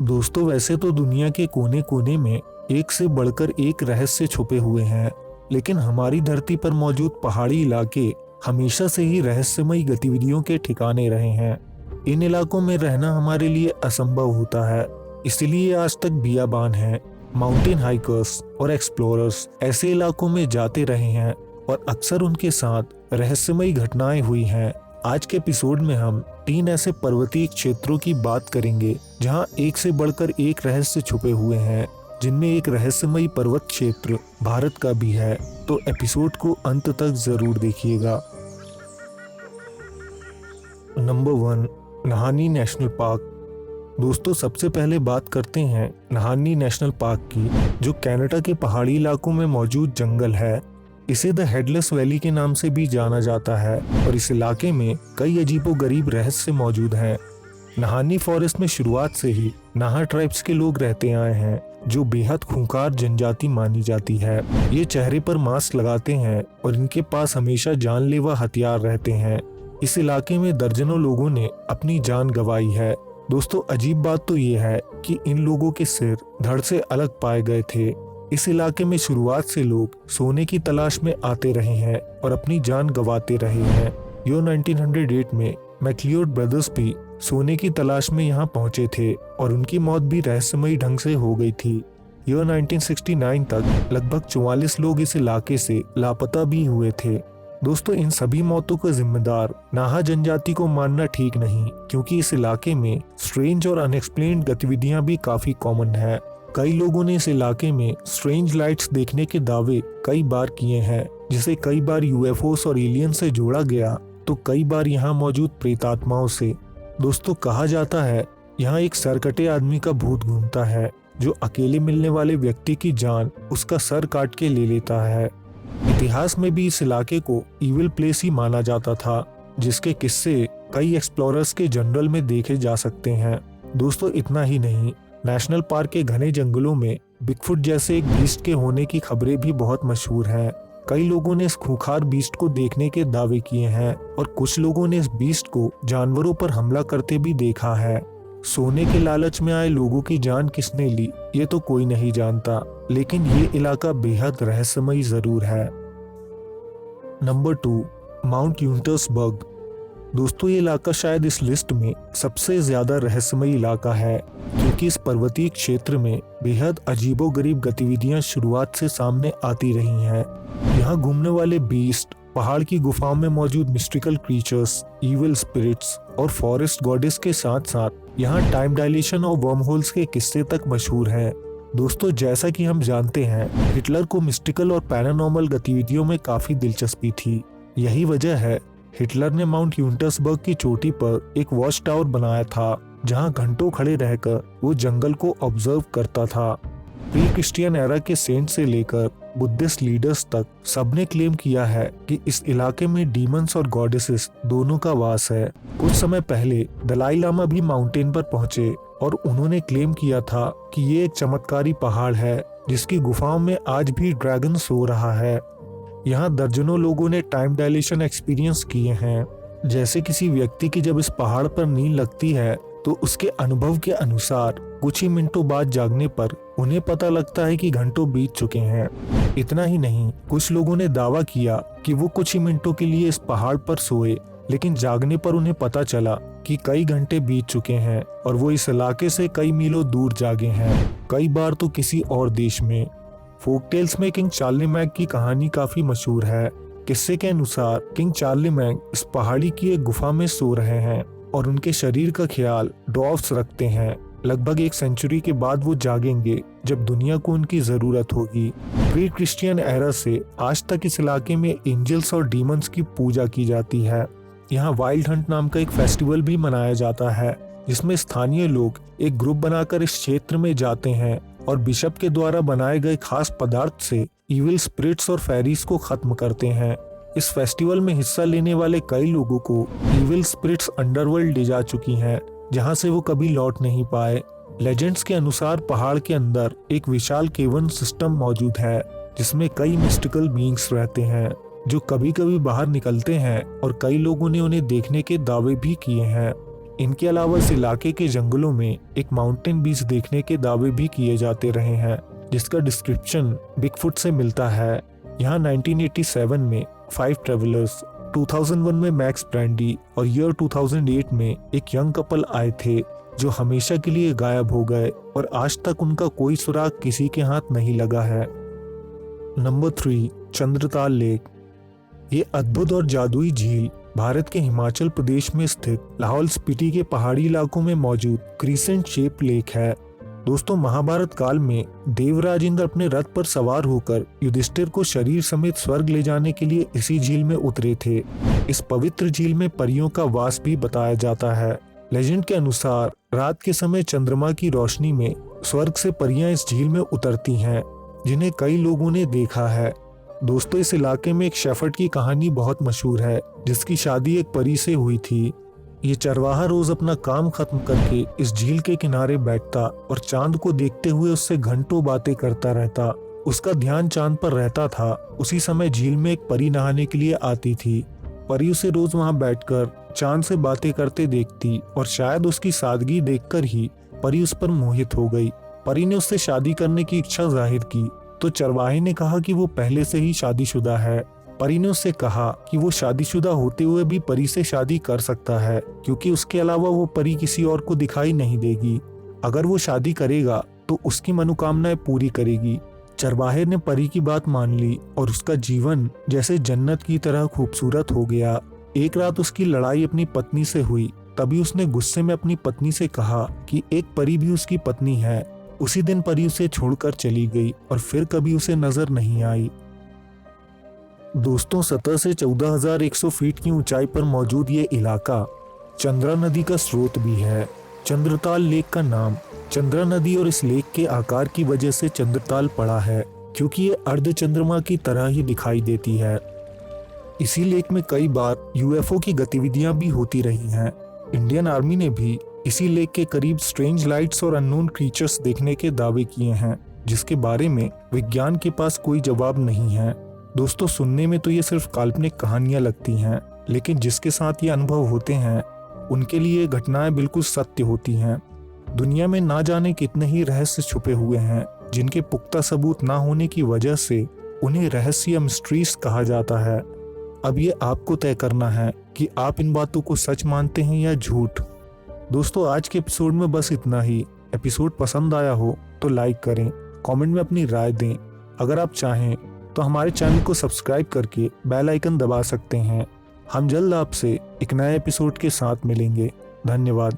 दोस्तों, वैसे तो दुनिया के कोने कोने में एक से बढ़कर एक रहस्य छुपे हुए हैं, लेकिन हमारी धरती पर मौजूद पहाड़ी इलाके हमेशा से ही रहस्यमयी गतिविधियों के ठिकाने रहे हैं। इन इलाकों में रहना हमारे लिए असंभव होता है, इसलिए आज तक बियाबान हैं, माउंटेन हाइकर्स और एक्सप्लोरर्स ऐसे इलाकों में जाते रहे हैं और अक्सर उनके साथ रहस्यमयी घटनाएं हुई हैं। आज के एपिसोड में हम 3 ऐसे पर्वतीय क्षेत्रों की बात करेंगे जहां एक से बढ़कर एक रहस्य छुपे हुए हैं, जिनमें एक रहस्यमयी पर्वत क्षेत्र भारत का भी है। तो एपिसोड को अंत तक जरूर देखिएगा। Number 1, Nahanni National Park. दोस्तों, सबसे पहले बात करते हैं नहानी नेशनल पार्क की, जो कनाडा के पहाड़ी इलाकों में मौजूद जंगल है। इसे द हेडलेस वैली के नाम से भी जाना जाता है और इस इलाके में कई अजीबोगरीब रहस्य मौजूद हैं। नहानी फॉरेस्ट में शुरुआत से ही नाहा ट्राइब्स के लोग रहते आए हैं, जो बेहद खूंखार जनजाति मानी जाती है। ये चेहरे पर मास्क लगाते हैं और इनके पास हमेशा जानलेवा हथियार रहते हैं। इस इलाके में दर्जनों लोगों ने अपनी जान गंवाई है। दोस्तों, अजीब बात तो ये है कि इन लोगों के सिर धड़ से अलग पाए गए थे। इस इलाके में शुरुआत से लोग सोने की तलाश में आते रहे हैं और अपनी जान गंवाते रहे हैं। 1908 में मैक्लियोड ब्रदर्स भी सोने की तलाश में यहाँ पहुंचे थे और उनकी मौत भी रहस्यमयी ढंग से हो गई थी। 1969 तक लगभग 44 लोग इस इलाके से लापता भी हुए थे। दोस्तों, इन सभी मौतों का जिम्मेदार नाहा जनजाति को मानना ठीक नहीं, क्योंकि इस इलाके में स्ट्रेंज और अनएक्सप्लेन्ड गतिविधियां भी काफी कॉमन है। कई लोगों ने इस इलाके में स्ट्रेंज लाइट्स देखने के दावे कई बार किए हैं, जिसे कई बार यूएफओस और एलियन से जोड़ा गया, तो कई बार यहाँ मौजूद प्रेतात्माओं से। दोस्तों, कहा जाता है यहाँ एक सरकटे आदमी का भूत घूमता है, जो अकेले मिलने वाले व्यक्ति की जान उसका सर काट के ले लेता है। इतिहास में भी इस इलाके को इविल प्लेस ही माना जाता था, जिसके किस्से कई एक्सप्लोरर्स के जर्नल में देखे जा सकते हैं। दोस्तों, इतना ही नहीं, नेशनल पार्क के घने जंगलों में बिगफुट जैसे एक बीस्ट के होने की खबरें भी बहुत मशहूर हैं। कई लोगों ने इस खूंखार बीस्ट को देखने के दावे किए हैं और कुछ लोगों ने इस बीस्ट को जानवरों पर हमला करते भी देखा है। सोने के लालच में आए लोगों की जान किसने ली, ये तो कोई नहीं जानता, लेकिन ये इलाका बेहद रहस्यमयी जरूर है। Number 2, Mount Untersberg. दोस्तों, ये इलाका शायद इस लिस्ट में सबसे ज्यादा रहस्यमयी इलाका है, क्योंकि इस पर्वतीय क्षेत्र में बेहद अजीबोगरीब गतिविधियां शुरुआत से सामने आती रही हैं। यहाँ घूमने वाले बीस्ट, पहाड़ की गुफाओं में मौजूद मिस्टिकल क्रीचर्स, इविल स्पिरिट्स और फॉरेस्ट गॉडेस के साथ साथ यहाँ टाइम डायलेशन और वर्म होल्स के किस्से तक मशहूर हैं। दोस्तों, जैसा कि हम जानते हैं, हिटलर को मिस्टिकल और पैरानॉर्मल गतिविधियों में काफी दिलचस्पी थी। यही वजह है हिटलर ने माउंट यूंटर्सबर्ग की चोटी पर एक वॉच टावर बनाया था, जहां घंटों खड़े रहकर वो जंगल को ऑब्जर्व करता था। प्री क्रिश्चियन एरा के सेंट से लेकर बुद्धिस्ट लीडर्स तक सबने क्लेम किया है कि इस इलाके में डीमंस और गॉडेसेस दोनों का वास है। कुछ समय पहले दलाई लामा भी माउंटेन पर पहुंचे और उन्होंने क्लेम किया था कि ये एक चमत्कारी पहाड़ है, जिसकी गुफाओं में आज भी ड्रैगन सो रहा है। यहाँ दर्जनों लोगों ने टाइम डायलेशन एक्सपीरियंस किए हैं। जैसे किसी व्यक्ति की जब इस पहाड़ पर नींद लगती है, तो उसके अनुभव के अनुसार कुछ ही मिनटों बाद जागने पर उन्हें पता लगता है कि घंटों बीत चुके हैं। इतना ही नहीं, कुछ लोगों ने दावा किया कि वो कुछ ही मिनटों के लिए इस पहाड़ पर सोए, लेकिन जागने पर उन्हें पता चला कि कई घंटे बीत चुके हैं और वो इस इलाके से कई मीलों दूर जागे हैं, कई बार तो किसी और देश में। फोकटेल्स में किंग चार्लेमैग की कहानी काफी मशहूर है। किस्से के अनुसार किंग चार्लेमैग इस पहाड़ी की एक गुफा में सो रहे हैं और उनके शरीर का ख्याल ड्वार्फ्स रखते हैं। लगभग 1 सेंचुरी के बाद वो जागेंगे, जब दुनिया को उनकी जरूरत होगी। प्री क्रिश्चियन एरा से आज तक इस इलाके में एंजल्स और डीमंस की पूजा की जाती है। यहाँ वाइल्ड हंट नाम का एक फेस्टिवल भी मनाया जाता है, जिसमें स्थानीय लोग एक ग्रुप बनाकर इस क्षेत्र में जाते हैं और बिशप के द्वारा बनाए गए खास पदार्थ से इविल स्पिरिट्स और फेरीज को खत्म करते हैं। इस फेस्टिवल में हिस्सा लेने वाले कई लोगों को इविल स्पिरिट्स अंडरवर्ल्ड ले जा चुकी हैं, जहां से वो कभी लौट नहीं पाए। लेजेंड्स के अनुसार पहाड़ के अंदर एक विशाल केवन सिस्टम मौजूद है, जिसमें कई मिस्टिकल बीइंग्स रहते हैं, जो कभी कभी बाहर निकलते हैं और कई लोगों ने उन्हें देखने के दावे भी किए हैं। इनके अलावा इस इलाके के जंगलों में एक माउंटेन बीच देखने के दावे भी किए जाते रहे हैं, जिसका डिस्क्रिप्शन बिगफुट से मिलता है। यहाँ 1987 में 5 ट्रेवलर्स, 2001 में मैक्स ब्रांडी और ईयर 2008 में एक यंग कपल आए थे जो हमेशा के लिए गायब हो गए और आज तक उनका कोई सुराग किसी के हाथ नहीं लगा है। Number 3, Chandratal lake. ये अद्भुत और जादुई झील भारत के हिमाचल प्रदेश में स्थित लाहौल स्पीति के पहाड़ी इलाकों में मौजूद क्रीसेंट शेप लेक है। दोस्तों, महाभारत काल में देवराज इंद्र अपने रथ पर सवार होकर युधिष्ठिर को शरीर समेत स्वर्ग ले जाने के लिए इसी झील में उतरे थे। इस पवित्र झील में परियों का वास भी बताया जाता है। लेजेंड के अनुसार रात के समय चंद्रमा की रोशनी में स्वर्ग से परियां इस झील में उतरती हैं, जिन्हें कई लोगों ने देखा है। दोस्तों, इस इलाके में एक शेफर्ड की कहानी बहुत मशहूर है, जिसकी शादी एक परी से हुई थी। ये चरवाहा रोज अपना काम खत्म करके इस झील के किनारे बैठता और चांद को देखते हुए उससे घंटों बातें करता रहता। उसका ध्यान चांद पर रहता था। उसी समय झील में एक परी नहाने के लिए आती थी। परी उसे रोज वहां बैठकर चांद से बातें करते देखती और शायद उसकी सादगी देखकर ही परी उस पर मोहित हो गई। परी ने उससे शादी करने की इच्छा जाहिर की तो चरवाहे ने कहा कि वो पहले से ही शादीशुदा है। परी ने उससे कहा कि वो शादीशुदा होते हुए भी परी से शादी कर सकता है, क्योंकि उसके अलावा वो परी किसी और को दिखाई नहीं देगी। अगर वो शादी करेगा तो उसकी मनोकामनाएं पूरी करेगी। चरवाहे ने परी की बात मान ली और उसका जीवन जैसे जन्नत की तरह खूबसूरत हो गया। एक रात उसकी लड़ाई अपनी पत्नी से हुई। तभी उसने गुस्से में अपनी पत्नी से कहा कि एक परी भी उसकी पत्नी है। उसी दिन परी उसे छोड़कर चली गई और फिर कभी उसे नजर नहीं आई। दोस्तों, सतह से 14,100 फीट की ऊंचाई पर मौजूद ये इलाका चंद्रा नदी का स्रोत भी है। चंद्रताल लेक का नाम चंद्रा नदी और इस लेक के आकार की वजह से चंद्रताल पड़ा है, क्योंकि ये अर्ध चंद्रमा की तरह ही दिखाई देती है। इसी लेक में कई बार यूएफओ की गतिविधियां भी होती रही हैं। इंडियन आर्मी ने भी इसी लेक के करीब स्ट्रेंज लाइट्स और अननोन क्रीचर्स देखने के दावे किए हैं, जिसके बारे में विज्ञान के पास कोई जवाब नहीं है। दोस्तों, सुनने में तो ये सिर्फ काल्पनिक कहानियां लगती हैं, लेकिन जिसके साथ ये अनुभव होते हैं उनके लिए ये घटनाएं बिल्कुल सत्य होती हैं। दुनिया में ना जाने कितने ही रहस्य छुपे हुए हैं, जिनके पुख्ता सबूत ना होने की वजह से उन्हें रहस्य या मिस्ट्रीज कहा जाता है। अब ये आपको तय करना है कि आप इन बातों को सच मानते हैं या झूठ। दोस्तों, आज के एपिसोड में बस इतना ही। एपिसोड पसंद आया हो तो लाइक करें, कमेंट में अपनी राय दें। अगर आप चाहें तो हमारे चैनल को सब्सक्राइब करके बेल आइकन दबा सकते हैं। हम जल्द आपसे एक नए एपिसोड के साथ मिलेंगे। धन्यवाद।